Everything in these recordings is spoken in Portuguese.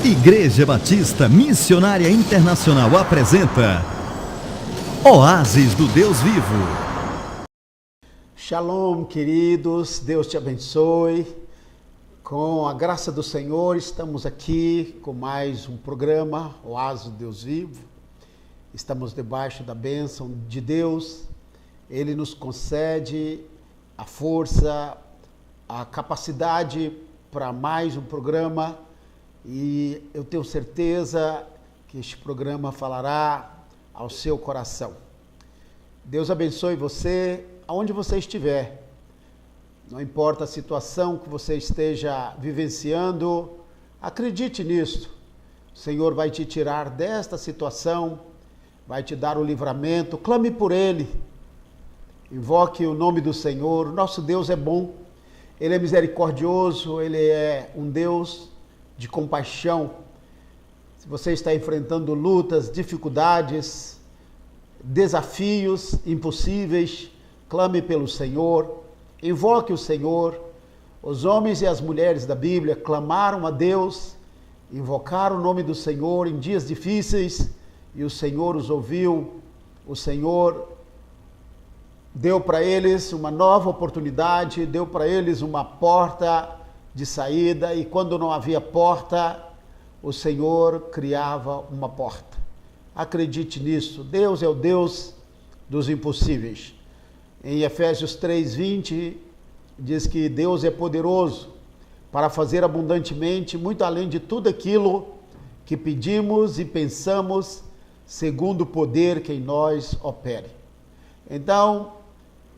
Igreja Batista Missionária Internacional apresenta Oásis do Deus Vivo. Shalom, queridos, Deus te abençoe. Com a graça do Senhor, estamos aqui com mais um programa, Oásis do Deus Vivo. Estamos debaixo da bênção de Deus. Ele nos concede a força, a capacidade para mais um programa. E eu tenho certeza que este programa falará ao seu coração. Deus abençoe você, aonde você estiver. Não importa a situação que você esteja vivenciando, acredite nisso. O Senhor vai te tirar desta situação, vai te dar o livramento, clame por Ele. Invoque o nome do Senhor. Nosso Deus é bom, Ele é misericordioso, Ele é um Deus de compaixão. Se você está enfrentando lutas, dificuldades, desafios impossíveis, clame pelo Senhor, invoque o Senhor. Os homens e as mulheres da Bíblia clamaram a Deus, invocaram o nome do Senhor em dias difíceis e o Senhor os ouviu. O Senhor deu para eles uma nova oportunidade, deu para eles uma porta de saída, e quando não havia porta, o Senhor criava uma porta. Acredite nisso. Deus é o Deus dos impossíveis. Em Efésios 3:20 diz que Deus é poderoso para fazer abundantemente, muito além de tudo aquilo que pedimos e pensamos, segundo o poder que em nós opere. Então,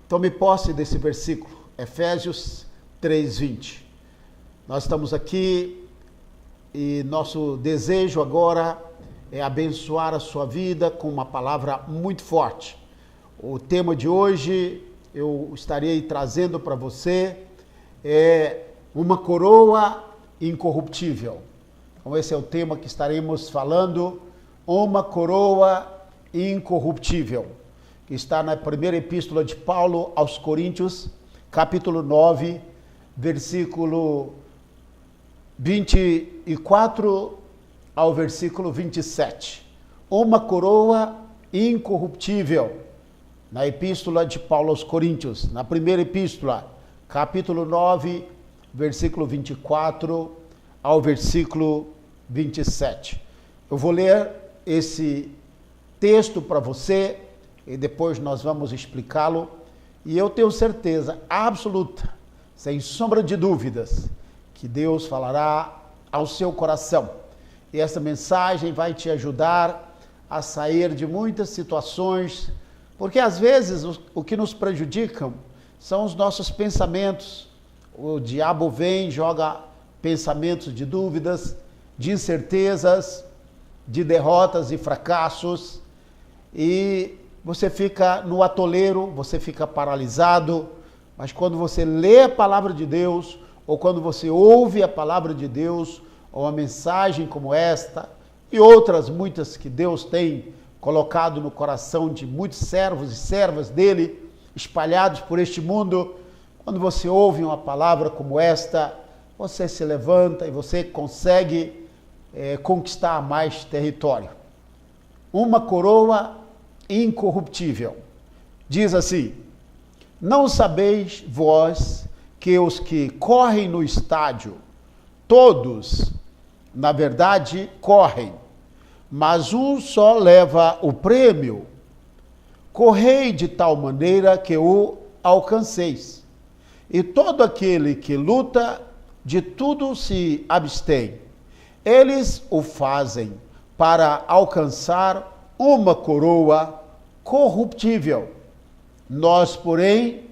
tome posse desse versículo, Efésios 3:20. Nós estamos aqui e nosso desejo agora é abençoar a sua vida com uma palavra muito forte. O tema de hoje eu estarei trazendo para você é uma coroa incorruptível. Então esse é o tema que estaremos falando, uma coroa incorruptível, que está na primeira epístola de Paulo aos Coríntios, capítulo 9, versículo 24 ao versículo 27. Uma coroa incorruptível. Na epístola de Paulo aos Coríntios, na primeira epístola, capítulo 9, versículo 24 ao versículo 27. Eu vou ler esse texto para você e depois nós vamos explicá-lo. E eu tenho certeza absoluta, sem sombra de dúvidas, que Deus falará ao seu coração. E essa mensagem vai te ajudar a sair de muitas situações, porque às vezes o que nos prejudicam são os nossos pensamentos. O diabo vem, joga pensamentos de dúvidas, de incertezas, de derrotas e fracassos, e você fica no atoleiro, você fica paralisado. Mas quando você lê a palavra de Deus, ou quando você ouve a palavra de Deus, ou uma mensagem como esta, e outras muitas que Deus tem colocado no coração de muitos servos e servas dele, espalhados por este mundo, quando você ouve uma palavra como esta, você se levanta e você consegue conquistar mais território. Uma coroa incorruptível. Diz assim: não sabeis vós que os que correm no estádio, todos, na verdade, correm, mas um só leva o prêmio. Correi de tal maneira que o alcanceis. E todo aquele que luta, de tudo se abstém. Eles o fazem para alcançar uma coroa corruptível. Nós, porém,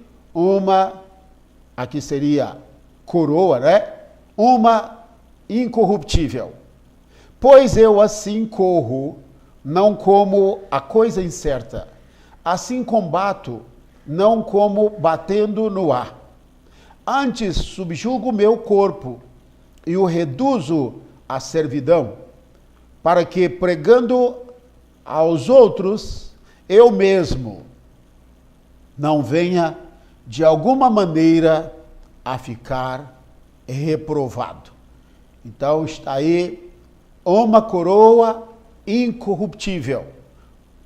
aqui seria coroa, né? Uma incorruptível. Pois eu assim corro, não como a coisa incerta. Assim combato, não como batendo no ar. Antes subjugo meu corpo e o reduzo à servidão, para que, pregando aos outros, eu mesmo não venha de alguma maneira a ficar reprovado. Então está aí uma coroa incorruptível.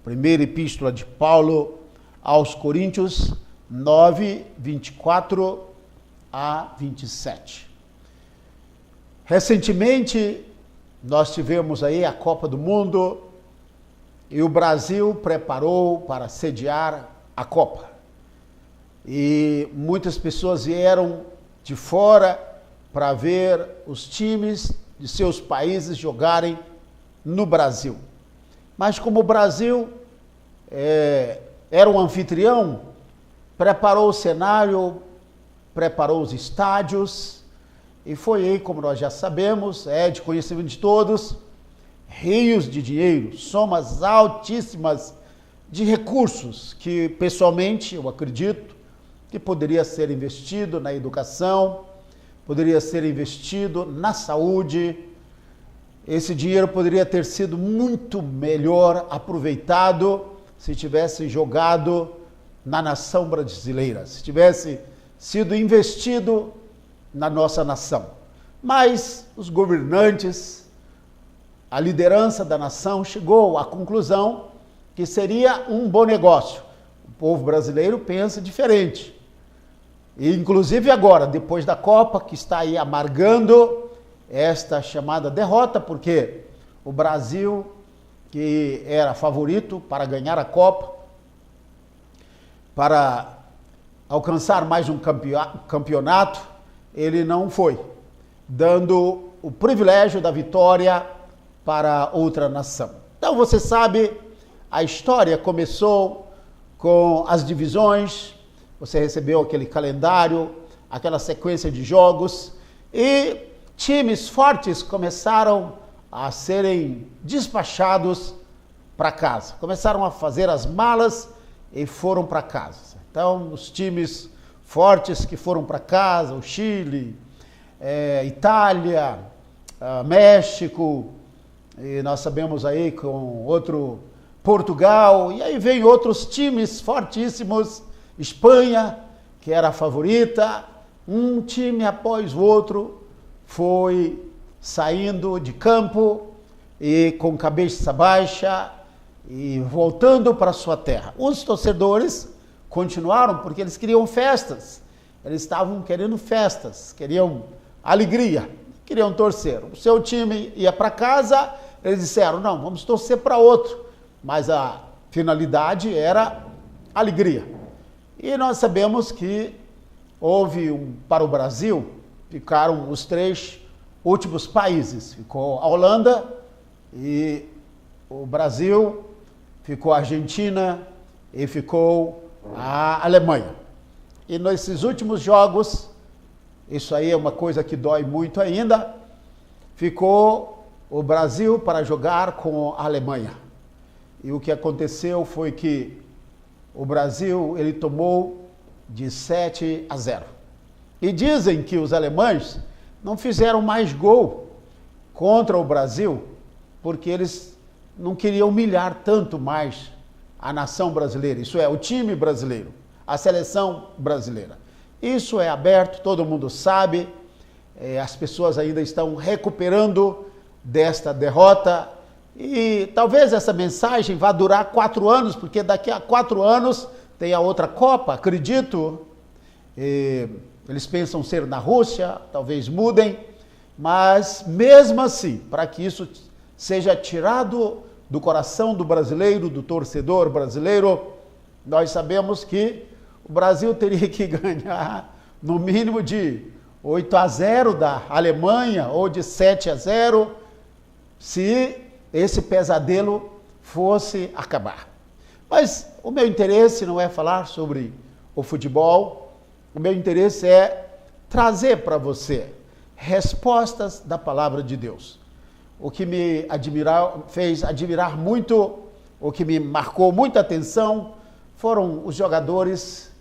Primeira Epístola de Paulo aos Coríntios 9, 24 a 27. Recentemente, nós tivemos aí a Copa do Mundo e o Brasil preparou para sediar a Copa. E muitas pessoas vieram de fora para ver os times de seus países jogarem no Brasil. Mas como o Brasil era um anfitrião, preparou o cenário, preparou os estádios, e foi aí, como nós já sabemos, de conhecimento de todos, rios de dinheiro, somas altíssimas de recursos que, pessoalmente, eu acredito que poderia ser investido na educação, poderia ser investido na saúde. Esse dinheiro poderia ter sido muito melhor aproveitado se tivesse jogado na nação brasileira, se tivesse sido investido na nossa nação. Mas os governantes, a liderança da nação chegou à conclusão que seria um bom negócio. O povo brasileiro pensa diferente. E inclusive agora, depois da Copa, que está aí amargando esta chamada derrota, porque o Brasil, que era favorito para ganhar a Copa, para alcançar mais um campeonato, ele não foi, dando o privilégio da vitória para outra nação. Então você sabe, a história começou com as divisões, você recebeu aquele calendário, aquela sequência de jogos, e times fortes começaram a serem despachados para casa. Começaram a fazer as malas e foram para casa. Então, os times fortes que foram para casa, o Chile, Itália, México, e nós sabemos aí com outro Portugal, e aí vem outros times fortíssimos, Espanha, que era a favorita, um time após o outro foi saindo de campo e com cabeça baixa e voltando para sua terra. Os torcedores continuaram porque eles queriam festas, eles estavam querendo festas, queriam alegria, queriam torcer. O seu time ia para casa, eles disseram, não, vamos torcer para outro, mas a finalidade era alegria. E nós sabemos que houve para o Brasil, ficaram os 3 últimos países. Ficou a Holanda e o Brasil, ficou a Argentina e ficou a Alemanha. E nesses últimos jogos, isso aí é uma coisa que dói muito ainda, ficou o Brasil para jogar com a Alemanha. E o que aconteceu foi que o Brasil, ele tomou de 7-0. E dizem que os alemães não fizeram mais gol contra o Brasil, porque eles não queriam humilhar tanto mais a nação brasileira, isso é, o time brasileiro, a seleção brasileira. Isso é aberto, todo mundo sabe, as pessoas ainda estão recuperando desta derrota, e talvez essa mensagem vá durar 4 anos, porque daqui a 4 anos tem a outra Copa, acredito. Eles pensam ser na Rússia, talvez mudem, mas mesmo assim, para que isso seja tirado do coração do brasileiro, do torcedor brasileiro, nós sabemos que o Brasil teria que ganhar no mínimo de 8-0 da Alemanha ou de 7-0, se esse pesadelo fosse acabar. Mas o meu interesse não é falar sobre o futebol, o meu interesse é trazer para você respostas da palavra de Deus. O que me fez admirar muito, o que me marcou muita atenção, foram os jogadores,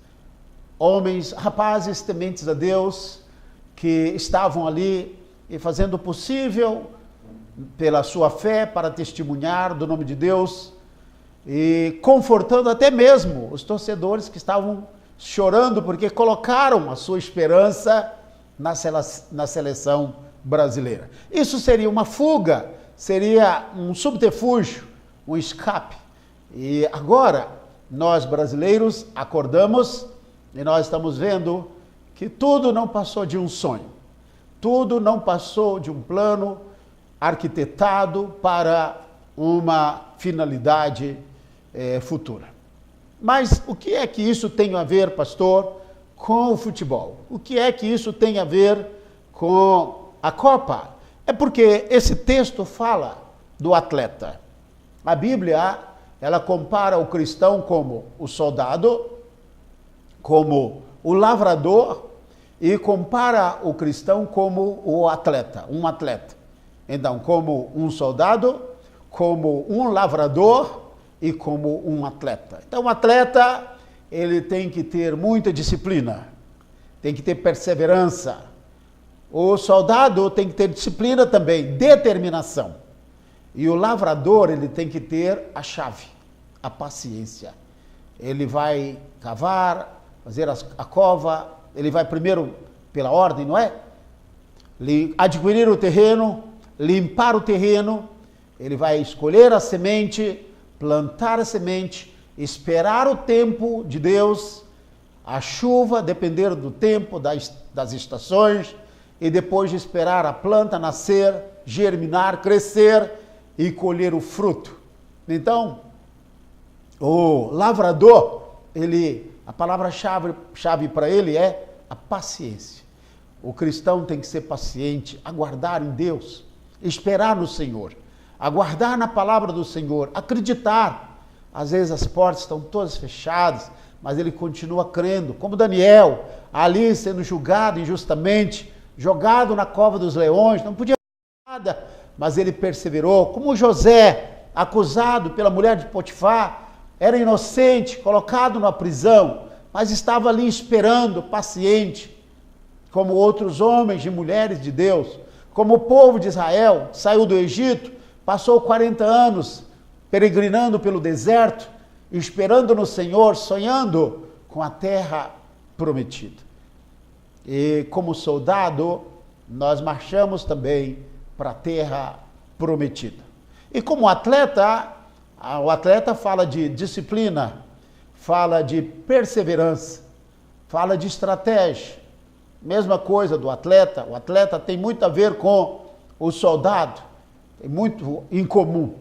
homens, rapazes tementes a Deus, que estavam ali e fazendo o possível pela sua fé para testemunhar do nome de Deus e confortando até mesmo os torcedores que estavam chorando porque colocaram a sua esperança na seleção brasileira. Isso seria uma fuga seria um subterfúgio, um escape. E agora, nós brasileiros acordamos e nós estamos vendo que tudo não passou de um sonho. Tudo não passou de um plano arquitetado para uma finalidade futura. Mas o que é que isso tem a ver, pastor, com o futebol? O que é que isso tem a ver com a Copa? É porque esse texto fala do atleta. A Bíblia, ela compara o cristão como o soldado, como o lavrador, e compara o cristão como o atleta, um atleta. Então, como um soldado, como um lavrador e como um atleta. Então, o atleta, ele tem que ter muita disciplina, tem que ter perseverança. O soldado tem que ter disciplina também, determinação. E o lavrador, ele tem que ter a chave, a paciência. Ele vai cavar, fazer a cova, ele vai primeiro pela ordem, não é? Adquirir o terreno, limpar o terreno, ele vai escolher a semente, plantar a semente, esperar o tempo de Deus, a chuva, depender do tempo, das estações, e depois de esperar a planta nascer, germinar, crescer e colher o fruto. Então, o lavrador, a palavra-chave para ele é a paciência. O cristão tem que ser paciente, aguardar em Deus, esperar no Senhor, aguardar na palavra do Senhor, acreditar. Às vezes as portas estão todas fechadas, mas ele continua crendo, como Daniel, ali sendo julgado injustamente, jogado na cova dos leões, não podia fazer nada, mas ele perseverou, como José, acusado pela mulher de Potifar, era inocente, colocado na prisão, mas estava ali esperando, paciente, como outros homens e mulheres de Deus, como o povo de Israel, saiu do Egito, passou 40 anos peregrinando pelo deserto, esperando no Senhor, sonhando com a terra prometida. E como soldado, nós marchamos também para a terra prometida. E como atleta, o atleta fala de disciplina, fala de perseverança, fala de estratégia. Mesma coisa do atleta, o atleta tem muito a ver com o soldado, tem muito em comum.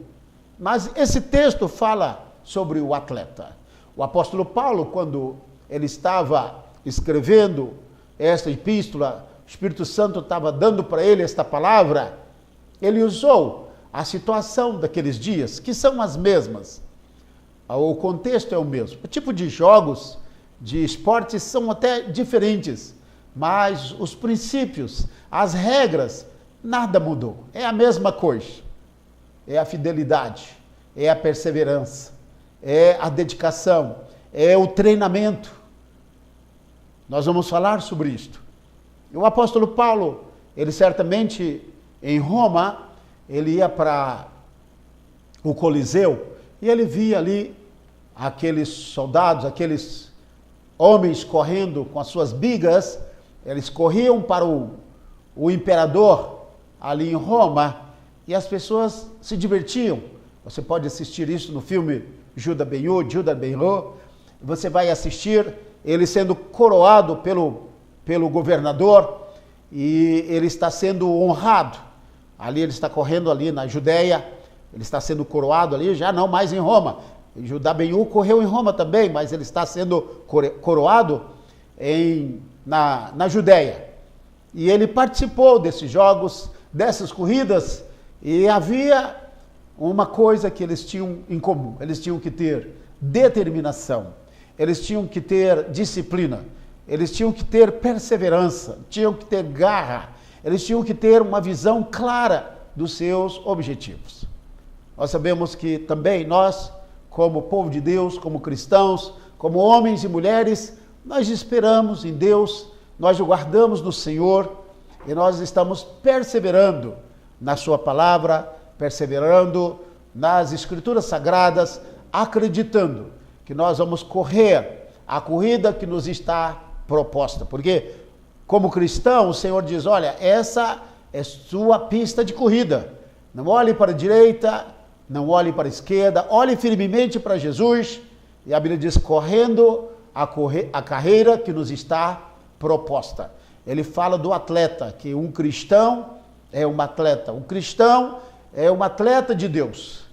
Mas esse texto fala sobre o atleta. O apóstolo Paulo, quando ele estava escrevendo esta epístola, o Espírito Santo estava dando para ele esta palavra, ele usou a situação daqueles dias, que são as mesmas. O contexto é o mesmo. O tipo de jogos, de esportes são até diferentes, mas os princípios, as regras, nada mudou. É a mesma coisa. É a fidelidade, é a perseverança, é a dedicação, é o treinamento. Nós vamos falar sobre isto. E o apóstolo Paulo, ele certamente em Roma, ele ia para o Coliseu e ele via ali aqueles soldados, aqueles homens correndo com as suas bigas, eles corriam para o imperador ali em Roma e as pessoas se divertiam. Você pode assistir isso no filme Judas Ben-Hur, você vai assistir ele sendo coroado pelo governador e ele está sendo honrado. Ali ele está correndo ali na Judéia, ele está sendo coroado ali, já não mais em Roma. Judas Ben-Hur correu em Roma também, mas ele está sendo coroado na Judéia. E ele participou desses jogos, dessas corridas, e havia uma coisa que eles tinham em comum. Eles tinham que ter determinação, eles tinham que ter disciplina, eles tinham que ter perseverança, tinham que ter garra, eles tinham que ter uma visão clara dos seus objetivos. Nós sabemos que também nós, como povo de Deus, como cristãos, como homens e mulheres, nós esperamos em Deus, nós o guardamos no Senhor e nós estamos perseverando na sua palavra, perseverando nas Escrituras Sagradas, acreditando que nós vamos correr a corrida que nos está proposta. Porque, como cristão, o Senhor diz, olha, essa é sua pista de corrida. Não olhe para a direita, não olhe para a esquerda, olhe firmemente para Jesus. E a Bíblia diz, correndo a carreira que nos está proposta. Ele fala do atleta, que um cristão é um atleta. Um cristão é um atleta de Deus.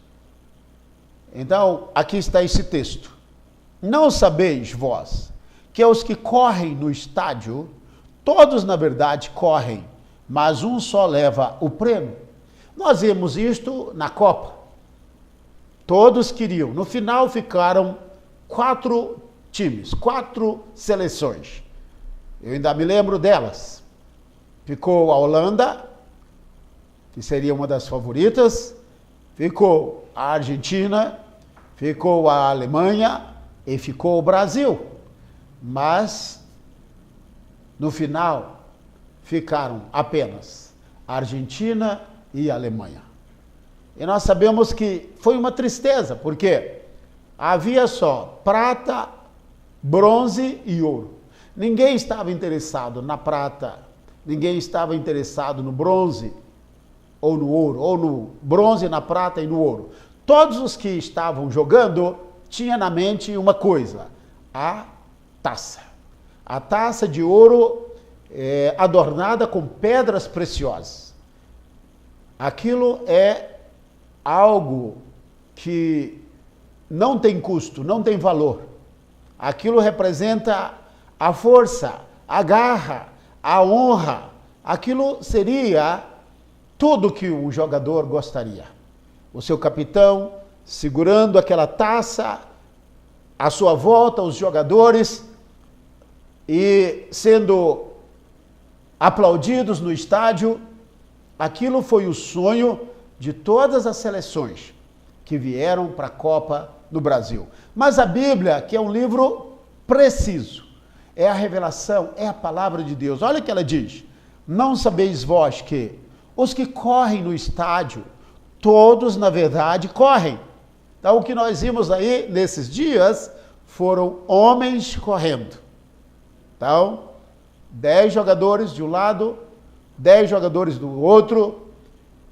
Então, aqui está esse texto. Não sabeis vós que os que correm no estádio, todos na verdade correm, mas um só leva o prêmio. Nós vimos isto na Copa. Todos queriam. No final ficaram 4 times, 4 seleções. Eu ainda me lembro delas. Ficou a Holanda, que seria uma das favoritas, ficou a Argentina, ficou a Alemanha e ficou o Brasil. Mas, no final, ficaram apenas a Argentina e a Alemanha. E nós sabemos que foi uma tristeza, porque havia só prata, bronze e ouro. Ninguém estava interessado na prata, ninguém estava interessado no bronze ou no ouro, ou no bronze, na prata e no ouro. Todos os que estavam jogando tinham na mente uma coisa, a taça. A taça de ouro adornada com pedras preciosas. Aquilo é algo que não tem custo, não tem valor. Aquilo representa a força, a garra, a honra. Aquilo seria tudo que um jogador gostaria. O seu capitão segurando aquela taça, à sua volta os jogadores e sendo aplaudidos no estádio. Aquilo foi o sonho de todas as seleções que vieram para a Copa no Brasil. Mas a Bíblia, que é um livro preciso, é a revelação, é a palavra de Deus. Olha o que ela diz: não sabeis vós que os que correm no estádio, todos na verdade correm. Então o que nós vimos aí nesses dias foram homens correndo. Então, 10 jogadores de um lado, 10 jogadores do outro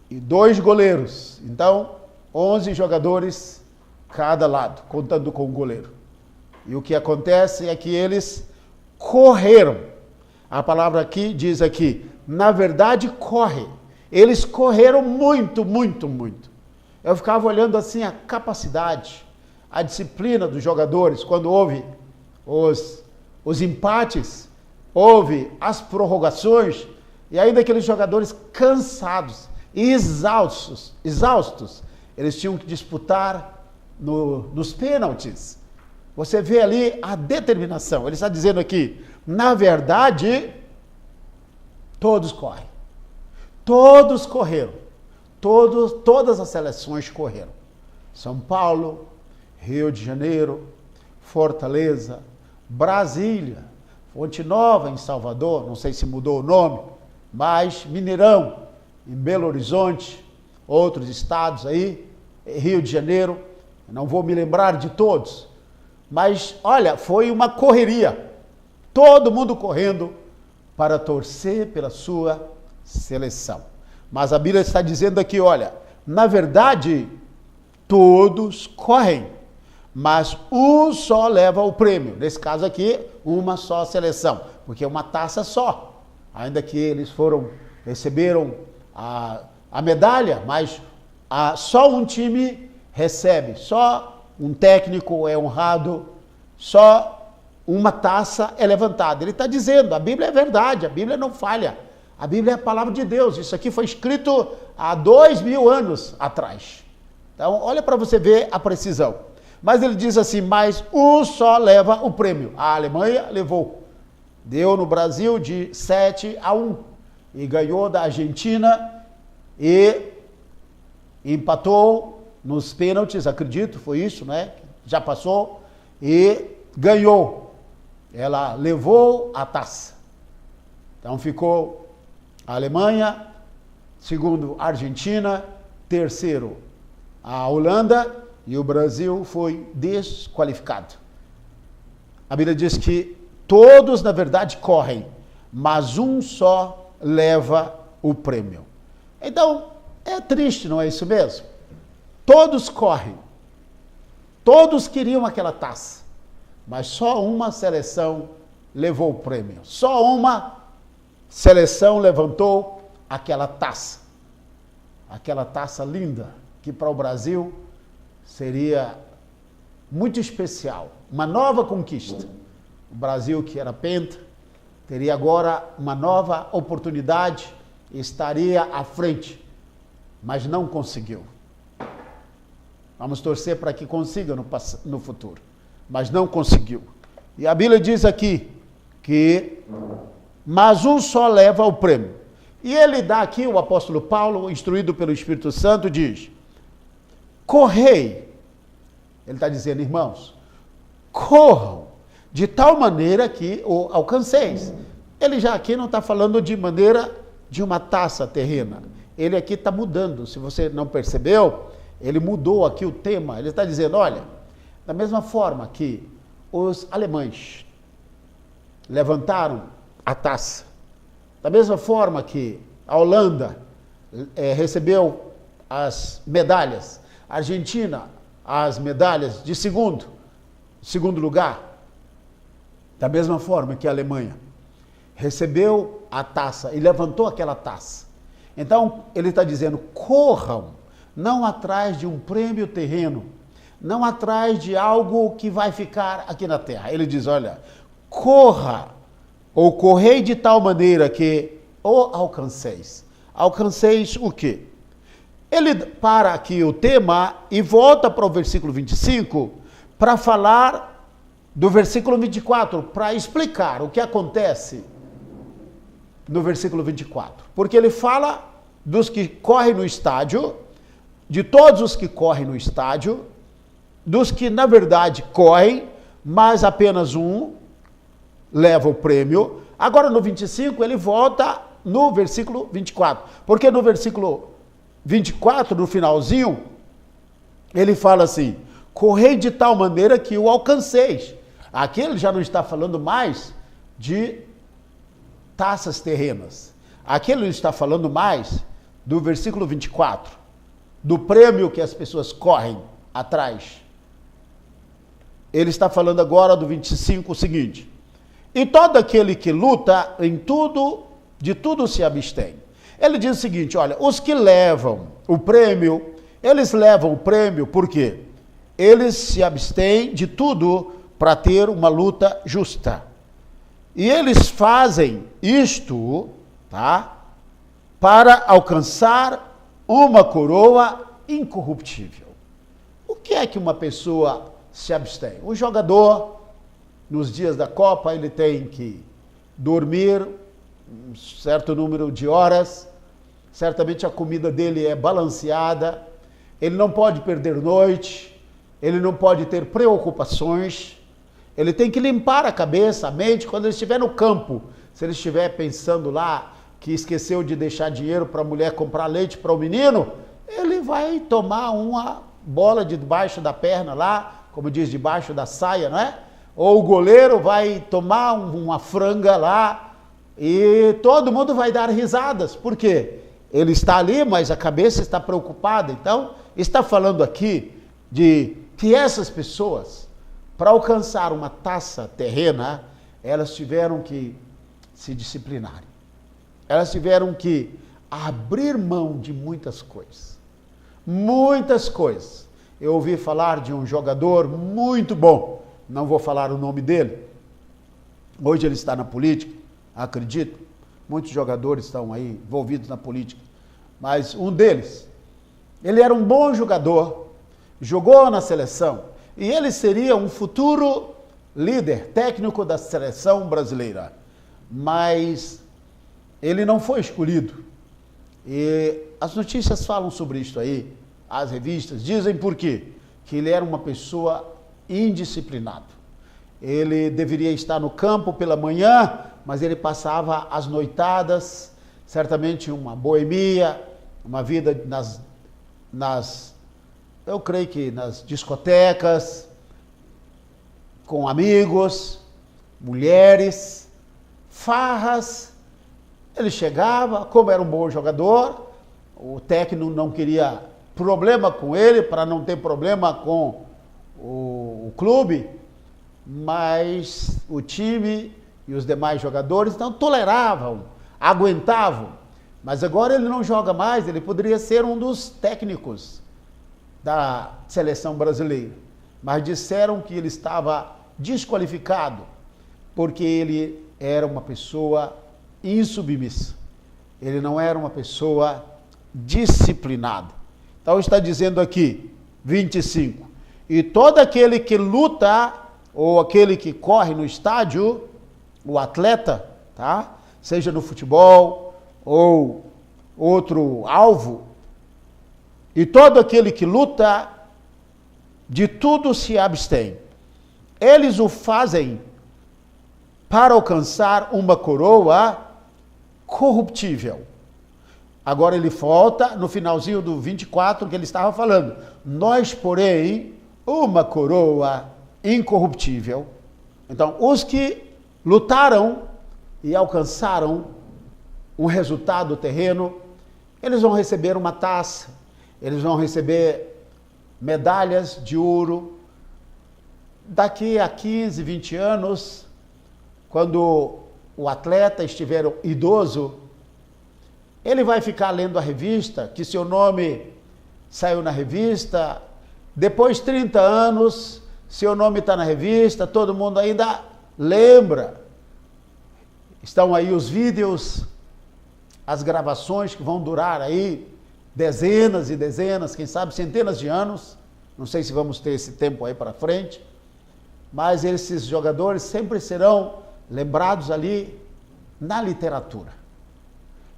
e 2 goleiros. Então, 11 jogadores cada lado, contando com o goleiro. E o que acontece é que eles correram. A palavra aqui diz aqui, na verdade, corre. Eles correram muito, muito, muito. Eu ficava olhando assim a capacidade, a disciplina dos jogadores, quando houve os empates, houve as prorrogações, e ainda aqueles jogadores cansados e exaustos, eles tinham que disputar nos pênaltis. Você vê ali a determinação. Ele está dizendo aqui, na verdade, todos correm. Todos correram. Todas as seleções correram. São Paulo, Rio de Janeiro, Fortaleza, Brasília, Fonte Nova em Salvador, não sei se mudou o nome, mas Mineirão, em Belo Horizonte, outros estados aí, Rio de Janeiro, não vou me lembrar de todos, mas olha, foi uma correria, todo mundo correndo para torcer pela sua seleção. Mas a Bíblia está dizendo aqui, olha, na verdade, todos correm, mas um só leva o prêmio. Nesse caso aqui, uma só seleção, porque é uma taça só. Ainda que eles receberam a medalha, mas só um time recebe, só um técnico é honrado, só uma taça é levantada. Ele está dizendo, a Bíblia é verdade, a Bíblia não falha. A Bíblia é a palavra de Deus. Isso aqui foi escrito há 2000 anos atrás. Então, olha para você ver a precisão. Mas ele diz assim, mas um só leva o prêmio. A Alemanha levou. Deu no Brasil de 7-1. E ganhou da Argentina e empatou nos pênaltis, acredito, foi isso, né? Já passou e ganhou. Ela levou a taça. Então ficou a Alemanha, segundo a Argentina, terceiro a Holanda e o Brasil foi desqualificado. A Bíblia diz que todos, na verdade, correm, mas um só leva o prêmio. Então, É triste, não é isso mesmo? Todos correm. Todos queriam aquela taça. Mas só uma seleção levou o prêmio. Só uma seleção levantou aquela taça. Aquela taça linda, que para o Brasil seria muito especial. Uma nova conquista. O Brasil, que era penta, teria agora uma nova oportunidade e estaria à frente, mas não conseguiu. Vamos torcer para que consiga no futuro, mas não conseguiu. E a Bíblia diz aqui que, mas um só leva o prêmio. E ele dá aqui, o apóstolo Paulo, instruído pelo Espírito Santo, diz, correi. Ele está dizendo, irmãos, corram de tal maneira que o alcanceis. Ele já aqui não está falando de maneira de uma taça terrena. Ele aqui está mudando. Se você não percebeu, ele mudou aqui o tema. Ele está dizendo, olha, da mesma forma que os alemães levantaram a taça, da mesma forma que a Holanda recebeu as medalhas, a Argentina as medalhas de segundo lugar, da mesma forma que a Alemanha recebeu a taça e levantou aquela taça. Então, ele está dizendo, corram, não atrás de um prêmio terreno, não atrás de algo que vai ficar aqui na terra. Ele diz, olha, corra, ou correi de tal maneira que o alcanceis. Alcanceis o quê? Ele para aqui o tema e volta para o versículo 25 para falar do versículo 24, para explicar o que acontece no versículo 24. Porque ele fala dos que correm no estádio, de todos os que correm no estádio, dos que na verdade correm, mas apenas um leva o prêmio. Agora no 25 ele volta no versículo 24, porque no versículo 24, no finalzinho, ele fala assim, correi de tal maneira que o alcanceis. Aqui ele já não está falando mais de taças terrenas. Aqui ele está falando mais do versículo 24, do prêmio que as pessoas correm atrás. Ele está falando agora do 25 o seguinte, e todo aquele que luta em tudo, de tudo se abstém. Ele diz o seguinte, olha, os que levam o prêmio, eles levam o prêmio porque eles se abstêm de tudo para ter uma luta justa. E eles fazem isto, tá, para alcançar uma coroa incorruptível. O que é que uma pessoa se abstém? O jogador, nos dias da Copa, ele tem que dormir um certo número de horas, certamente a comida dele é balanceada, ele não pode perder noite, ele não pode ter preocupações, ele tem que limpar a cabeça, a mente, quando ele estiver no campo. Se ele estiver pensando lá que esqueceu de deixar dinheiro para a mulher comprar leite para o menino, ele vai tomar uma bola debaixo da perna lá, como diz, debaixo da saia, não é? Ou o goleiro vai tomar uma franga lá, e todo mundo vai dar risadas. Por quê? Ele está ali, mas a cabeça está preocupada. Então, está falando aqui de que essas pessoas, para alcançar uma taça terrena, elas tiveram que se disciplinarem. Elas tiveram que abrir mão de muitas coisas. Muitas coisas. Eu ouvi falar de um jogador muito bom, não vou falar o nome dele. Hoje ele está na política. Acredito, muitos jogadores estão aí envolvidos na política, mas um deles, ele era um bom jogador, jogou na seleção, e ele seria um futuro líder técnico da seleção brasileira, mas ele não foi escolhido. E as notícias falam sobre isso aí, as revistas dizem por quê? Que ele era uma pessoa indisciplinada. Ele deveria estar no campo pela manhã, mas ele passava as noitadas, certamente uma boemia, uma vida eu creio que nas discotecas, com amigos, mulheres, farras. Ele chegava, como era um bom jogador, o técnico não queria problema com ele, para não ter problema com o clube, mas o time e os demais jogadores não toleravam, aguentavam. Mas agora ele não joga mais, ele poderia ser um dos técnicos da seleção brasileira. Mas disseram que ele estava desqualificado, porque ele era uma pessoa insubmissa. Ele não era uma pessoa disciplinada. Então está dizendo aqui, 25, e todo aquele que luta, ou aquele que corre no estádio, o atleta, tá? Seja no futebol ou outro alvo, e todo aquele que luta, de tudo se abstém. Eles o fazem para alcançar uma coroa corruptível. Agora ele volta no finalzinho do 24 que ele estava falando. Nós, porém, uma coroa incorruptível. Então, os que lutaram e alcançaram um resultado terreno, eles vão receber uma taça, eles vão receber medalhas de ouro. Daqui a 15, 20 anos, quando o atleta estiver idoso, ele vai ficar lendo a revista, que seu nome saiu na revista. Depois de 30 anos, seu nome está na revista, todo mundo ainda lembra. Estão aí os vídeos, as gravações que vão durar aí dezenas e dezenas, quem sabe centenas de anos. Não sei se vamos ter esse tempo aí para frente, mas esses jogadores sempre serão lembrados ali na literatura.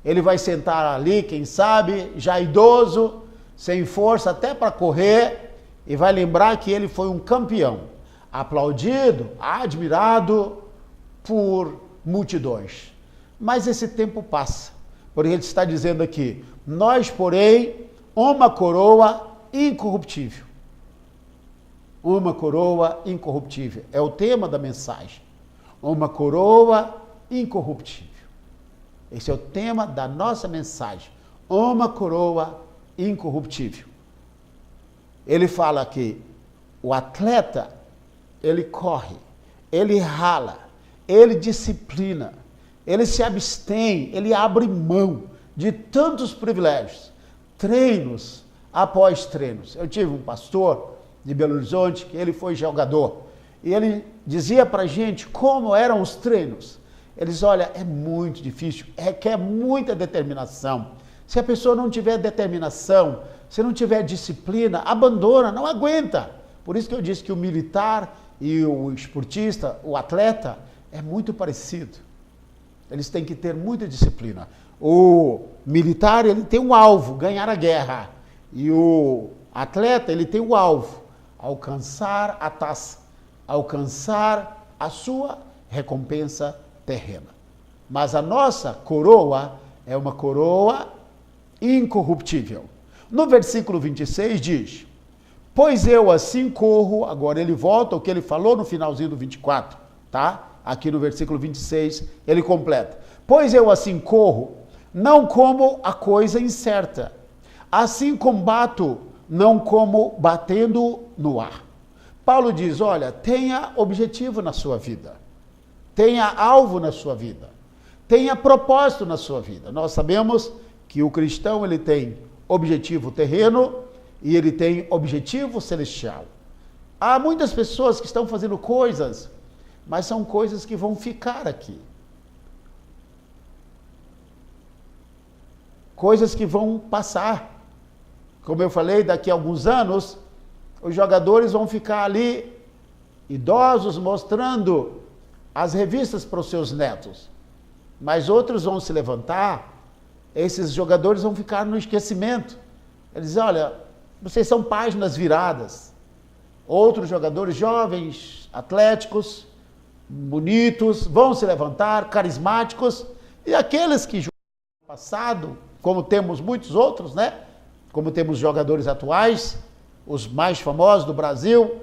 Ele vai sentar ali, quem sabe, já idoso, sem força até para correr, e vai lembrar que ele foi um campeão, aplaudido, admirado por multidões. Mas esse tempo passa, porque ele está dizendo aqui, nós, porém, uma coroa incorruptível. Uma coroa incorruptível. É o tema da mensagem. Uma coroa incorruptível. Esse é o tema da nossa mensagem. Uma coroa incorruptível. Ele fala que o atleta, ele corre, ele rala, ele disciplina, ele se abstém, ele abre mão de tantos privilégios, treinos após treinos. Eu tive um pastor de Belo Horizonte que ele foi jogador e ele dizia pra gente como eram os treinos. Ele diz, olha, é muito difícil, requer muita determinação. Se a pessoa não tiver determinação, se não tiver disciplina, abandona, não aguenta. Por isso que eu disse que o militar e o esportista, o atleta, é muito parecido. Eles têm que ter muita disciplina. O militar, ele tem um alvo, ganhar a guerra. E o atleta, ele tem o alvo, alcançar a taça, alcançar a sua recompensa terrena. Mas a nossa coroa é uma coroa incorruptível. No versículo 26 diz, pois eu assim corro, agora ele volta ao que ele falou no finalzinho do 24, tá? Aqui no versículo 26 ele completa, pois eu assim corro, não como a coisa incerta, assim combato, não como batendo no ar. Paulo diz, olha, tenha objetivo na sua vida, tenha alvo na sua vida, tenha propósito na sua vida. Nós sabemos que o cristão, ele tem objetivo terreno e ele tem objetivo celestial. Há muitas pessoas que estão fazendo coisas, mas são coisas que vão ficar aqui. Coisas que vão passar. Como eu falei, daqui a alguns anos, os jogadores vão ficar ali, idosos, mostrando as revistas para os seus netos. Mas outros vão se levantar, esses jogadores vão ficar no esquecimento. Eles dizem, olha, vocês são páginas viradas. Outros jogadores jovens, atléticos, bonitos, vão se levantar, carismáticos, e aqueles que jogaram no passado, como temos muitos outros, né? Como temos jogadores atuais, os mais famosos do Brasil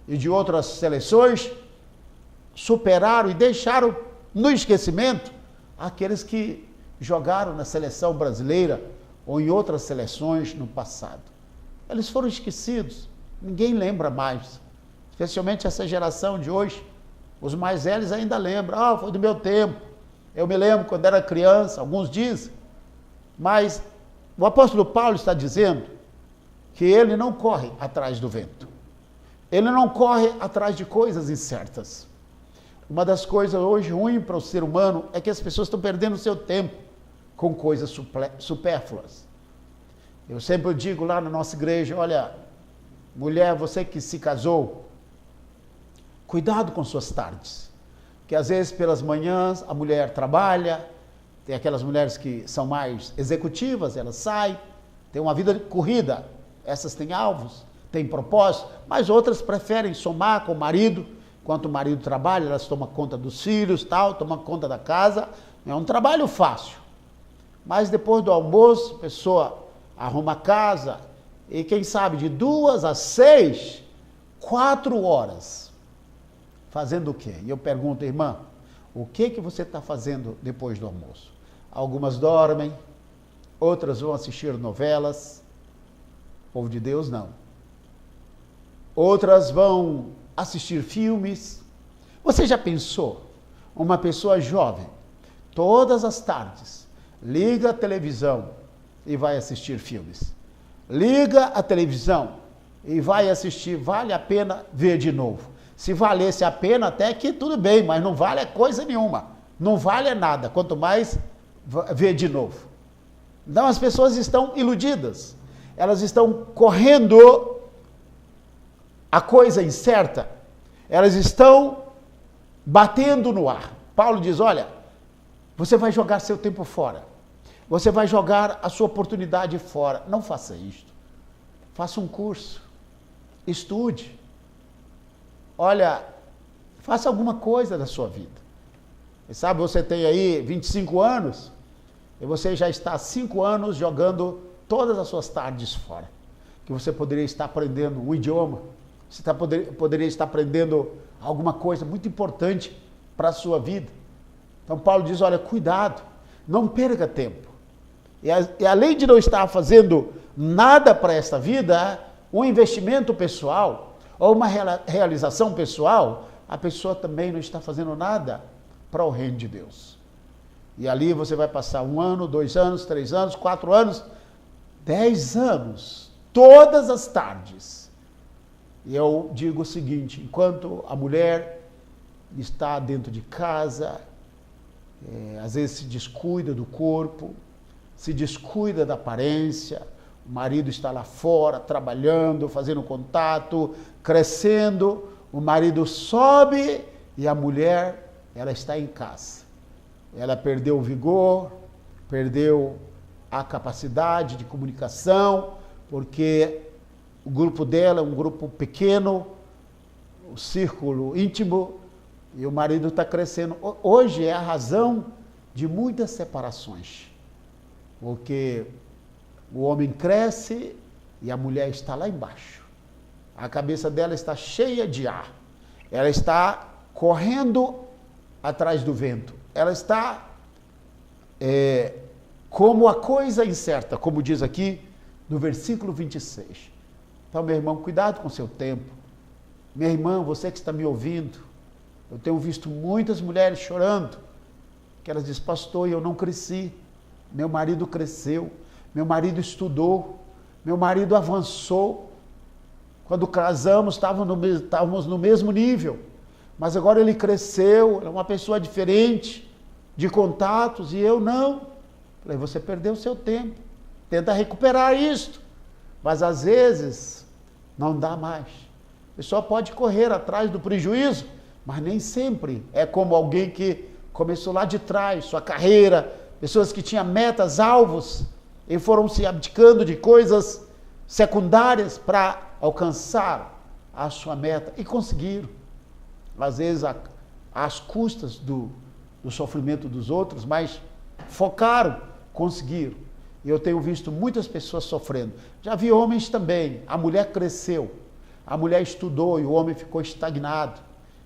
e de outras seleções, superaram e deixaram no esquecimento aqueles que jogaram na seleção brasileira ou em outras seleções no passado. Eles foram esquecidos, ninguém lembra mais, especialmente essa geração de hoje. Os mais velhos ainda lembram, foi do meu tempo, eu me lembro quando era criança, alguns dizem, mas o apóstolo Paulo está dizendo que ele não corre atrás do vento, ele não corre atrás de coisas incertas. Uma das coisas hoje ruins para o ser humano é que as pessoas estão perdendo o seu tempo com coisas supérfluas. Eu sempre digo lá na nossa igreja, olha, mulher, você que se casou, cuidado com suas tardes, que às vezes pelas manhãs a mulher trabalha, tem aquelas mulheres que são mais executivas, elas saem, têm uma vida corrida, essas têm alvos, têm propósito, mas outras preferem somar com o marido. Enquanto o marido trabalha, elas tomam conta dos filhos, tomam conta da casa. É um trabalho fácil. Mas depois do almoço, a pessoa arruma a casa e quem sabe de 2 às 6, 4 horas. Fazendo o quê? E eu pergunto, irmã, o que você está fazendo depois do almoço? Algumas dormem, outras vão assistir novelas. O povo de Deus não. Outras vão assistir filmes. Você já pensou? Uma pessoa jovem, todas as tardes, liga a televisão e vai assistir filmes. Liga a televisão e vai assistir, vale a pena ver de novo. Se valesse a pena, até que tudo bem, mas não vale coisa nenhuma. Não vale nada, quanto mais ver de novo. Então as pessoas estão iludidas. Elas estão correndo a coisa incerta, elas estão batendo no ar. Paulo diz, olha, você vai jogar seu tempo fora, você vai jogar a sua oportunidade fora. Não faça isto. Faça um curso, estude. Olha, faça alguma coisa da sua vida. E sabe, você tem aí 25 anos, e você já está há 5 anos jogando todas as suas tardes fora, que você poderia estar aprendendo um idioma, você poderia estar aprendendo alguma coisa muito importante para a sua vida. Então Paulo diz, olha, cuidado, não perca tempo. E além de não estar fazendo nada para esta vida, um investimento pessoal, ou uma realização pessoal, a pessoa também não está fazendo nada para o reino de Deus. E ali você vai passar 1 ano, 2 anos, 3 anos, 4 anos, 10 anos, todas as tardes. E eu digo o seguinte, enquanto a mulher está dentro de casa, às vezes se descuida do corpo, se descuida da aparência, o marido está lá fora, trabalhando, fazendo contato, crescendo, o marido sobe e a mulher, ela está em casa. Ela perdeu o vigor, perdeu a capacidade de comunicação, porque o grupo dela é um grupo pequeno, o círculo íntimo, e o marido está crescendo. Hoje é a razão de muitas separações, porque o homem cresce e a mulher está lá embaixo. A cabeça dela está cheia de ar. Ela está correndo atrás do vento. Ela está como a coisa incerta, como diz aqui no versículo 26. Então, meu irmão, cuidado com o seu tempo. Minha irmã, você que está me ouvindo, eu tenho visto muitas mulheres chorando, que elas dizem, pastor, eu não cresci, meu marido cresceu, meu marido estudou, meu marido avançou, quando casamos estávamos no mesmo nível, mas agora ele cresceu, é uma pessoa diferente, de contatos, e eu não. Falei, você perdeu o seu tempo, tenta recuperar isto, mas às vezes não dá mais. A pessoa pode correr atrás do prejuízo, mas nem sempre é como alguém que começou lá de trás, sua carreira, pessoas que tinham metas, alvos, e foram se abdicando de coisas secundárias para alcançar a sua meta, e conseguiram. Às vezes às custas do sofrimento dos outros, mas focaram, conseguiram. E eu tenho visto muitas pessoas sofrendo. Já vi homens também, a mulher cresceu, a mulher estudou e o homem ficou estagnado.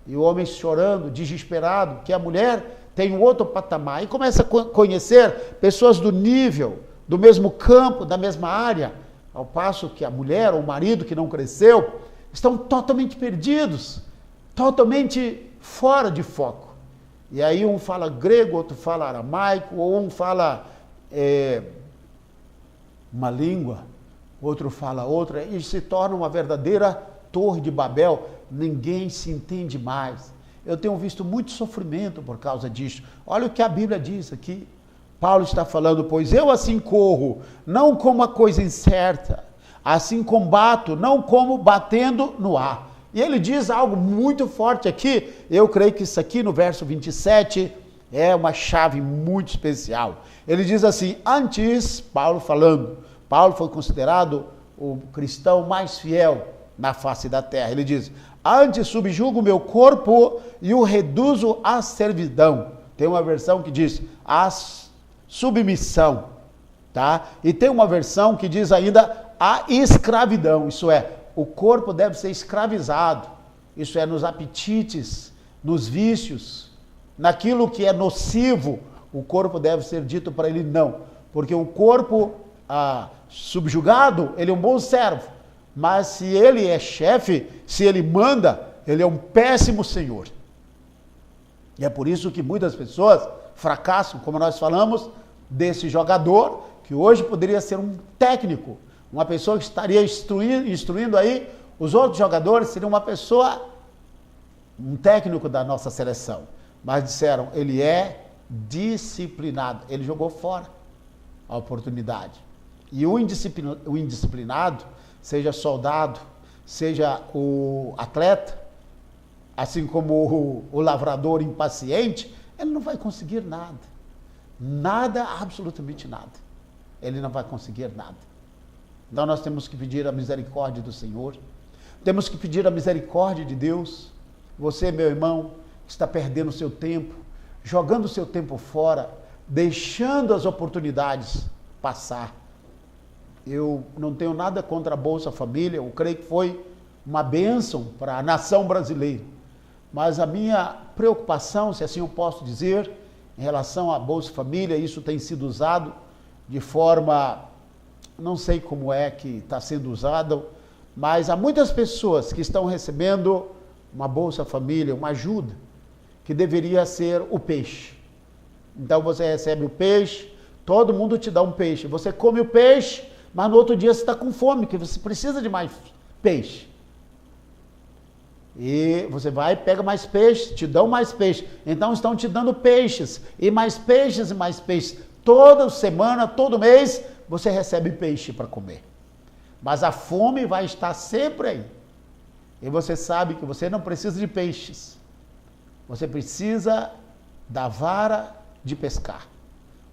E o homem chorando, desesperado, que a mulher tem um outro patamar. E começa a conhecer pessoas do nível do mesmo campo, da mesma área, ao passo que a mulher ou o marido que não cresceu estão totalmente perdidos, totalmente fora de foco. E aí um fala grego, outro fala aramaico, ou um fala uma língua, outro fala outra, e se torna uma verdadeira torre de Babel. Ninguém se entende mais. Eu tenho visto muito sofrimento por causa disso. Olha o que a Bíblia diz aqui. Paulo está falando: pois eu assim corro, não como a coisa incerta, assim combato, não como batendo no ar. E ele diz algo muito forte aqui. Eu creio que isso aqui no verso 27 é uma chave muito especial. Ele diz assim: antes, Paulo falando, Paulo foi considerado o cristão mais fiel na face da terra. Ele diz: antes subjugo o meu corpo e o reduzo à servidão. Tem uma versão que diz a submissão, tá? E tem uma versão que diz ainda a escravidão. Isso é, o corpo deve ser escravizado. Isso é, nos apetites, nos vícios, naquilo que é nocivo, o corpo deve ser dito para ele não. Porque o corpo subjugado, ele é um bom servo. Mas se ele é chefe, se ele manda, ele é um péssimo senhor. E é por isso que muitas pessoas fracassam, como nós falamos, desse jogador, que hoje poderia ser um técnico, uma pessoa que estaria instruindo aí os outros jogadores, seria uma pessoa, um técnico da nossa seleção. Mas disseram, ele é disciplinado, ele jogou fora a oportunidade. E o indisciplinado, seja soldado, seja o atleta, assim como o lavrador impaciente, ele não vai conseguir nada. Nada, absolutamente nada. Ele não vai conseguir nada. Então nós temos que pedir a misericórdia do Senhor. Temos que pedir a misericórdia de Deus. Você, meu irmão, está perdendo o seu tempo, jogando o seu tempo fora, deixando as oportunidades passar. Eu não tenho nada contra a Bolsa Família, eu creio que foi uma bênção para a nação brasileira. Mas a minha preocupação, se assim eu posso dizer, em relação à Bolsa Família, isso tem sido usado de forma, não sei como é que está sendo usado, mas há muitas pessoas que estão recebendo uma Bolsa Família, uma ajuda, que deveria ser o peixe. Então você recebe o peixe, todo mundo te dá um peixe, você come o peixe, mas no outro dia você está com fome, porque você precisa de mais peixe. E você vai e pega mais peixe, te dão mais peixe. Então estão te dando peixes, e mais peixes, e mais peixes. Toda semana, todo mês, você recebe peixe para comer. Mas a fome vai estar sempre aí. E você sabe que você não precisa de peixes. Você precisa da vara de pescar.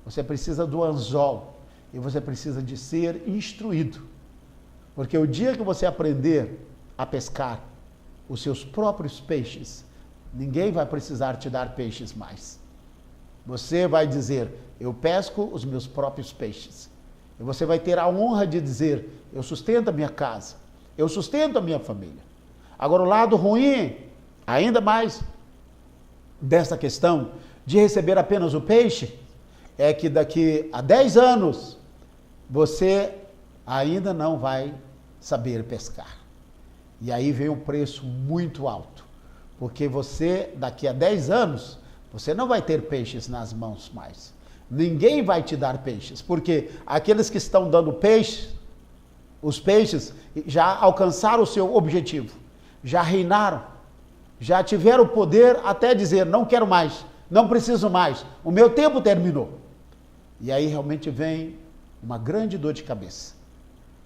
Você precisa do anzol. E você precisa de ser instruído. Porque o dia que você aprender a pescar os seus próprios peixes, ninguém vai precisar te dar peixes mais. Você vai dizer, eu pesco os meus próprios peixes. E você vai ter a honra de dizer, eu sustento a minha casa, eu sustento a minha família. Agora o lado ruim, ainda mais dessa questão de receber apenas o peixe, é que daqui a 10 anos, você ainda não vai saber pescar. E aí vem um preço muito alto, porque você, daqui a 10 anos, você não vai ter peixes nas mãos mais. Ninguém vai te dar peixes, porque aqueles que estão dando peixe, os peixes já alcançaram o seu objetivo, já reinaram, já tiveram o poder até dizer, não quero mais, não preciso mais, o meu tempo terminou. E aí realmente vem uma grande dor de cabeça.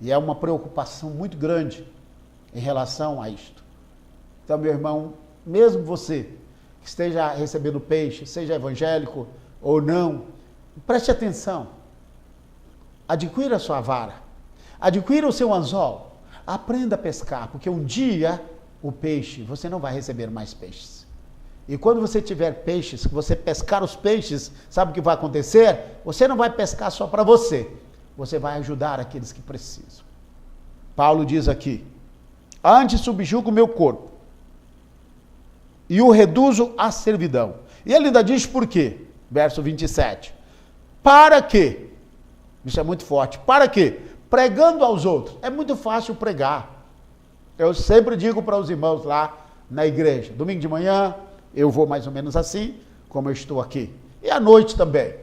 E é uma preocupação muito grande em relação a isto. Então, meu irmão, mesmo você que esteja recebendo peixe, seja evangélico ou não, preste atenção. Adquira a sua vara, adquira o seu anzol, aprenda a pescar, porque um dia o peixe, você não vai receber mais peixes. E quando você tiver peixes, que você pescar os peixes, sabe o que vai acontecer? Você não vai pescar só para você, você vai ajudar aqueles que precisam. Paulo diz aqui, antes subjugo o meu corpo e o reduzo à servidão. E ele ainda diz por quê? Verso 27. Para que, Isso é muito forte. Para quê? Pregando aos outros. É muito fácil pregar. Eu sempre digo para os irmãos lá na igreja, domingo de manhã, eu vou mais ou menos assim, como eu estou aqui. E à noite também.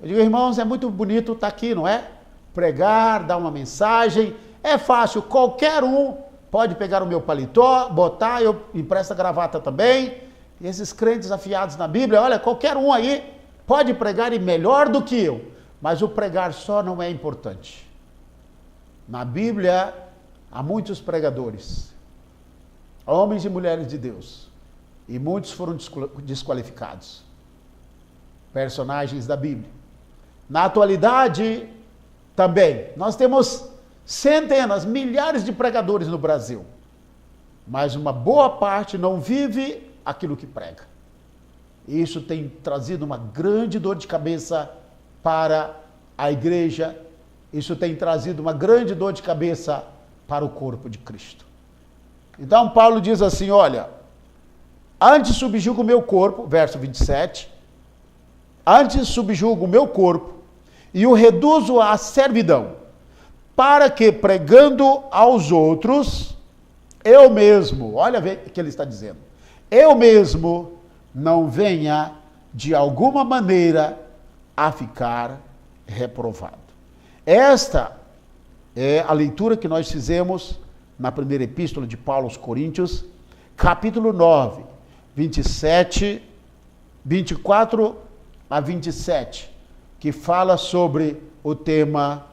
Eu digo, irmãos, é muito bonito estar aqui, não é? Pregar, dar uma mensagem, é fácil, qualquer um pode pegar o meu paletó, botar, eu empresto a gravata também, e esses crentes afiados na Bíblia, olha, qualquer um aí pode pregar e melhor do que eu, mas o pregar só não é importante. Na Bíblia, há muitos pregadores, homens e mulheres de Deus, e muitos foram desqualificados, personagens da Bíblia. Na atualidade, também, nós temos centenas, milhares de pregadores no Brasil, mas uma boa parte não vive aquilo que prega. Isso tem trazido uma grande dor de cabeça para a igreja, isso tem trazido uma grande dor de cabeça para o corpo de Cristo. Então Paulo diz assim, olha, antes subjugo o meu corpo, verso 27, antes subjugo o meu corpo e o reduzo à servidão, para que pregando aos outros, eu mesmo, olha o que ele está dizendo, eu mesmo não venha de alguma maneira a ficar reprovado. Esta é a leitura que nós fizemos na primeira epístola de Paulo aos Coríntios, capítulo 9, 24 a 27, que fala sobre o tema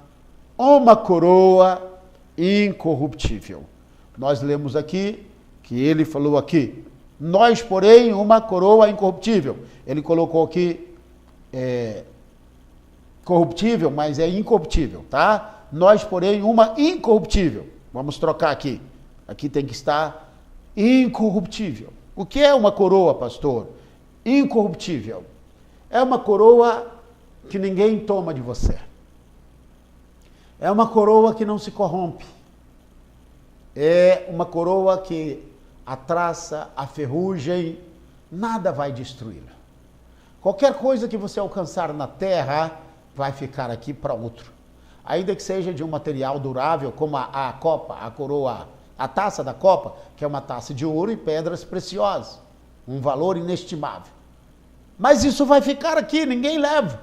uma coroa incorruptível. Nós lemos aqui que ele falou aqui, nós, porém, uma coroa incorruptível. Ele colocou aqui corruptível, mas é incorruptível, tá? Nós, porém, uma incorruptível. Vamos trocar aqui. Aqui tem que estar incorruptível. O que é uma coroa, pastor? Incorruptível. É uma coroa que ninguém toma de você. É uma coroa que não se corrompe. É uma coroa que a traça, a ferrugem, nada vai destruí-la. Qualquer coisa que você alcançar na terra vai ficar aqui para outro. Ainda que seja de um material durável, como a copa, a coroa, a taça da copa, que é uma taça de ouro e pedras preciosas, um valor inestimável. Mas isso vai ficar aqui, ninguém leva.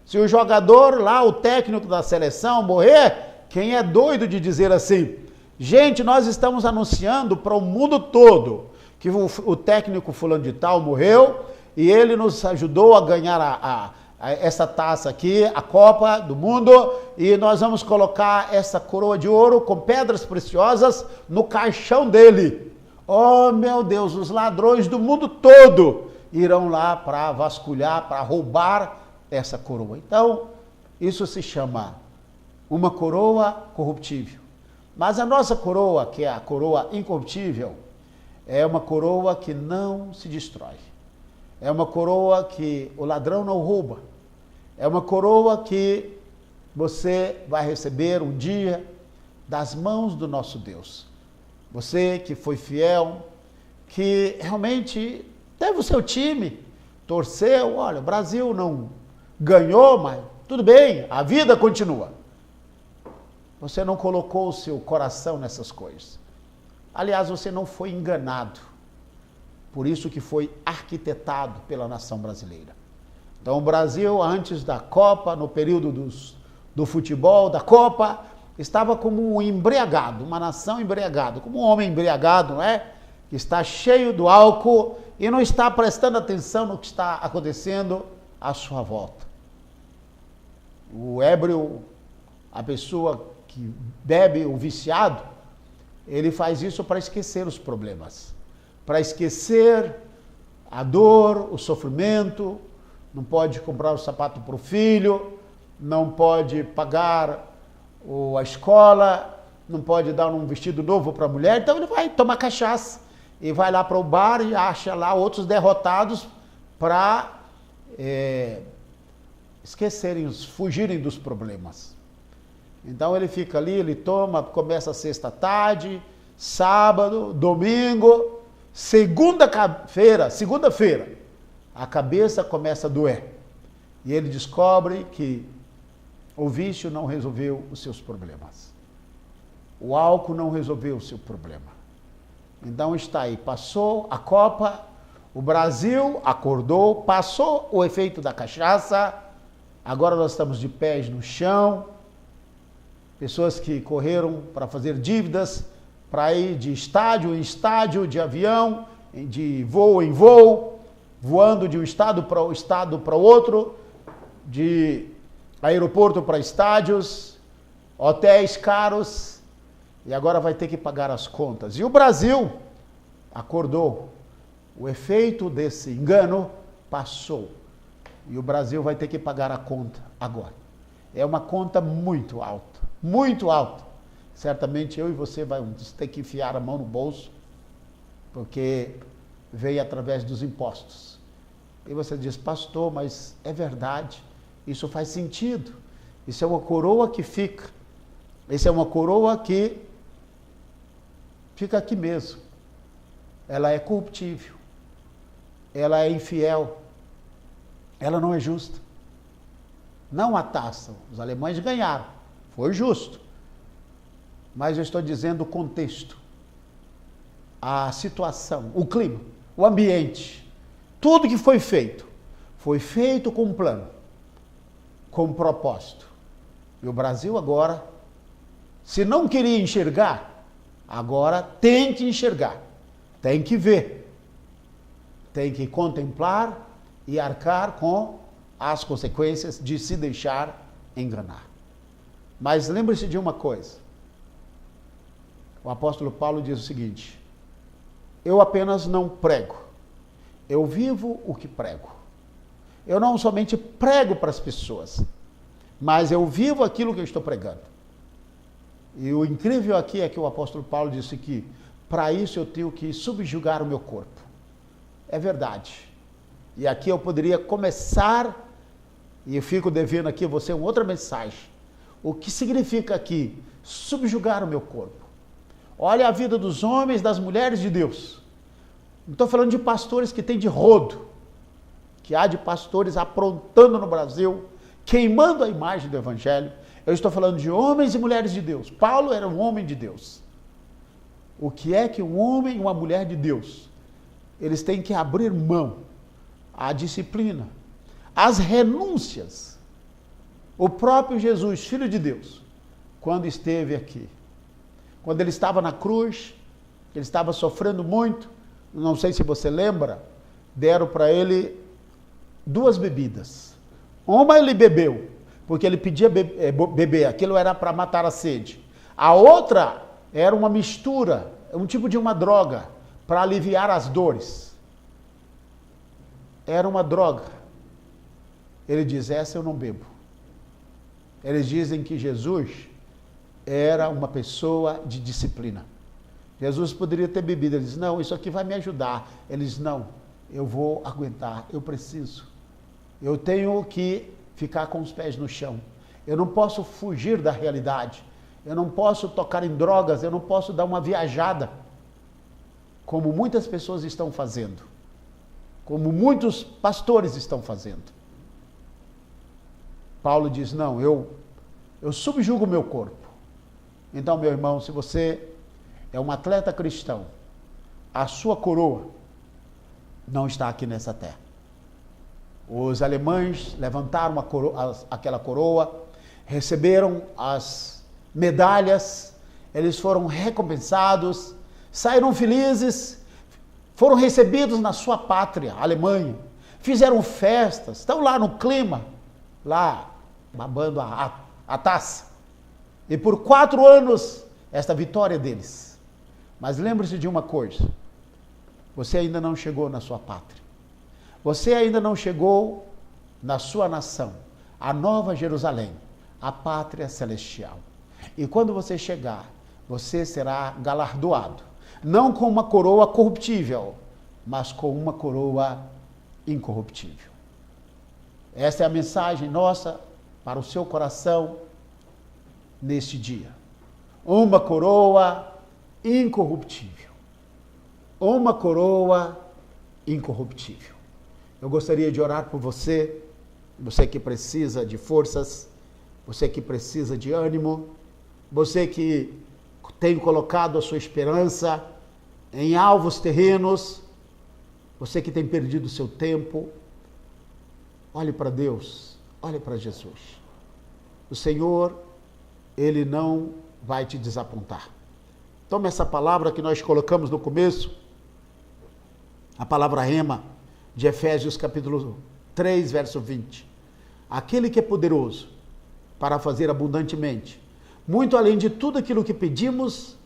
Se o jogador lá, o técnico da seleção morrer, quem é doido de dizer assim, gente, nós estamos anunciando para o mundo todo que o técnico fulano de tal morreu e ele nos ajudou a ganhar essa taça aqui, a Copa do Mundo, e nós vamos colocar essa coroa de ouro com pedras preciosas no caixão dele. Oh, meu Deus, os ladrões do mundo todo irão lá para vasculhar, para roubar essa coroa. Então, isso se chama uma coroa corruptível. Mas a nossa coroa, que é a coroa incorruptível, é uma coroa que não se destrói. É uma coroa que o ladrão não rouba. É uma coroa que você vai receber um dia das mãos do nosso Deus. Você que foi fiel, que realmente teve o seu time, torceu, olha, o Brasil não ganhou, mas tudo bem, a vida continua. Você não colocou o seu coração nessas coisas. Aliás, você não foi enganado. Por isso que foi arquitetado pela nação brasileira. Então, o Brasil, antes da Copa, no período do futebol, da Copa, estava como um embriagado, uma nação embriagada, como um homem embriagado, não é? Que está cheio do álcool e não está prestando atenção no que está acontecendo à sua volta. O ébrio, a pessoa que bebe, o viciado, ele faz isso para esquecer os problemas, para esquecer a dor, o sofrimento, não pode comprar o sapato para o filho, não pode pagar a escola, não pode dar um vestido novo para a mulher, então ele vai tomar cachaça e vai lá para o bar e acha lá outros derrotados para esquecerem, fugirem dos problemas. Então ele fica ali, ele toma, começa sexta-tarde, sábado, domingo, segunda-feira, a cabeça começa a doer. E ele descobre que O vício não resolveu os seus problemas. O álcool não resolveu o seu problema. Então está aí, passou a Copa, o Brasil acordou, passou o efeito da cachaça, agora nós estamos de pés no chão, pessoas que correram para fazer dívidas, para ir de estádio em estádio, de avião, de voo em voo, voando de um estado para o outro, de aeroporto para estádios, hotéis caros, e agora vai ter que pagar as contas. E o Brasil acordou. O efeito desse engano passou. E o Brasil vai ter que pagar a conta agora. É uma conta muito alta, muito alta. Certamente eu e você vamos ter que enfiar a mão no bolso, porque veio através dos impostos. E você diz, pastor, mas é verdade, isso faz sentido. Isso é uma coroa que fica. Isso é uma coroa que fica aqui mesmo. Ela é corruptível. Ela é infiel. Ela não é justa. Não a taça. Os alemães ganharam. Foi justo. Mas eu estou dizendo o contexto, a situação, o clima, o ambiente. Tudo que foi feito com um plano, com um propósito. E o Brasil agora, se não queria enxergar, agora tem que enxergar, tem que ver, tem que contemplar e arcar com as consequências de se deixar enganar. Mas lembre-se de uma coisa, o apóstolo Paulo diz o seguinte, eu apenas não prego, eu vivo o que prego. Eu não somente prego para as pessoas, mas eu vivo aquilo que eu estou pregando. E o incrível aqui é que o apóstolo Paulo disse que para isso eu tenho que subjugar o meu corpo. É verdade. E aqui eu poderia começar, e eu fico devendo aqui a você uma outra mensagem. O que significa aqui subjugar o meu corpo? Olha a vida dos homens, das mulheres de Deus. Não estou falando de pastores que têm de rodo, que há de pastores aprontando no Brasil, queimando a imagem do Evangelho. Eu estou falando de homens e mulheres de Deus. Paulo era um homem de Deus. O que é que um homem e uma mulher de Deus? Eles têm que abrir mão à disciplina, às renúncias. O próprio Jesus, Filho de Deus, quando esteve aqui, quando ele estava na cruz, ele estava sofrendo muito, não sei se você lembra, deram para ele 2 bebidas. Uma ele bebeu, porque ele pedia beber, aquilo era para matar a sede. A outra era uma mistura, um tipo de uma droga, para aliviar as dores. Era uma droga. Ele diz, essa eu não bebo. Eles dizem que Jesus era uma pessoa de disciplina. Jesus poderia ter bebido, ele diz, não, isso aqui vai me ajudar. Ele diz, não, eu vou aguentar, eu preciso. Eu tenho que ficar com os pés no chão. Eu não posso fugir da realidade. Eu não posso tocar em drogas, eu não posso dar uma viajada, como muitas pessoas estão fazendo, como muitos pastores estão fazendo. Paulo diz, não, eu subjugo o meu corpo. Então, meu irmão, se você é um atleta cristão, a sua coroa não está aqui nessa terra. Os alemães levantaram aquela coroa, receberam as medalhas, eles foram recompensados, saíram felizes, foram recebidos na sua pátria, Alemanha, fizeram festas, estão lá no clima, lá babando a taça. E por 4 anos, esta vitória deles. Mas lembre-se de uma coisa, você ainda não chegou na sua pátria. Você ainda não chegou na sua nação, a Nova Jerusalém, a pátria celestial. E quando você chegar, você será galardoado, não com uma coroa corruptível, mas com uma coroa incorruptível. Esta é a mensagem nossa para o seu coração neste dia. Uma coroa incorruptível. Uma coroa incorruptível. Eu gostaria de orar por você, você que precisa de forças, você que precisa de ânimo, você que tem colocado a sua esperança em alvos terrenos, você que tem perdido o seu tempo, olhe para Deus, olhe para Jesus. O Senhor, Ele não vai te desapontar. Tome essa palavra que nós colocamos no começo, a palavra rema, de Efésios capítulo 3, verso 20. Aquele que é poderoso para fazer abundantemente, muito além de tudo aquilo que pedimos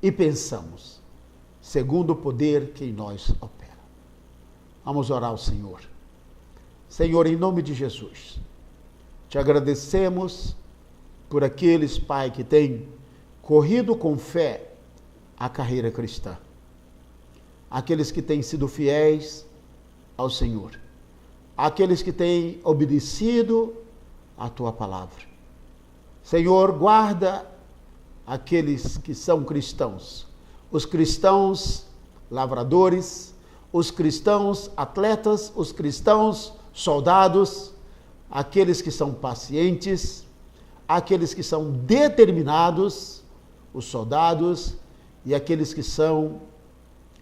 e pensamos, segundo o poder que em nós opera. Vamos orar ao Senhor. Senhor, em nome de Jesus, te agradecemos por aqueles, Pai, que têm corrido com fé a carreira cristã. Aqueles que têm sido fiéis ao Senhor. Aqueles que têm obedecido à tua palavra. Senhor, guarda aqueles que são cristãos. Os cristãos lavradores, os cristãos atletas, os cristãos soldados, aqueles que são pacientes, aqueles que são determinados, os soldados, e aqueles que são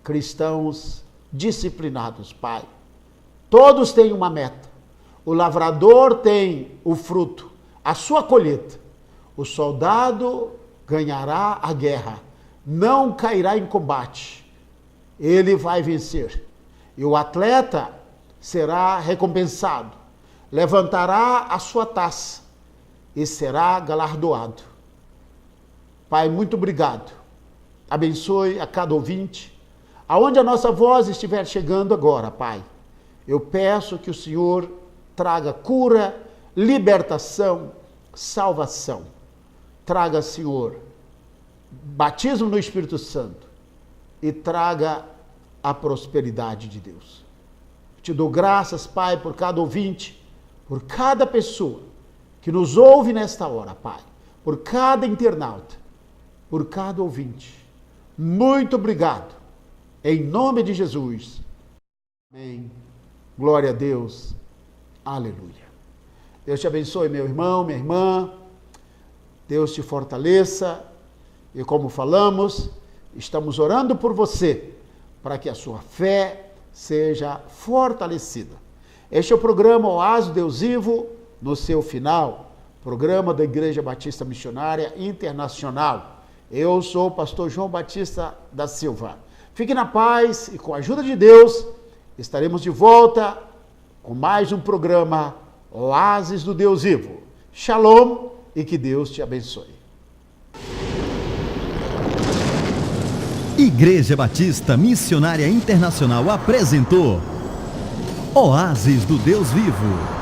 cristãos disciplinados, Pai. Todos têm uma meta. O lavrador tem o fruto, a sua colheita. O soldado ganhará a guerra, não cairá em combate. Ele vai vencer. E o atleta será recompensado, levantará a sua taça e será galardoado. Pai, muito obrigado. Abençoe a cada ouvinte, aonde a nossa voz estiver chegando agora, Pai. Eu peço que o Senhor traga cura, libertação, salvação. Traga, Senhor, batismo no Espírito Santo e traga a prosperidade de Deus. Te dou graças, Pai, por cada ouvinte, por cada pessoa que nos ouve nesta hora, Pai, por cada internauta, por cada ouvinte. Muito obrigado. Em nome de Jesus. Amém. Glória a Deus. Aleluia. Deus te abençoe, meu irmão, minha irmã. Deus te fortaleça. E como falamos, estamos orando por você, para que a sua fé seja fortalecida. Este é o programa Oásis Deus Vivo, no seu final, programa da Igreja Batista Missionária Internacional. Eu sou o pastor João Batista da Silva. Fique na paz e com a ajuda de Deus, estaremos de volta com mais um programa Oásis do Deus Vivo. Shalom e que Deus te abençoe. Igreja Batista Missionária Internacional apresentou Oásis do Deus Vivo.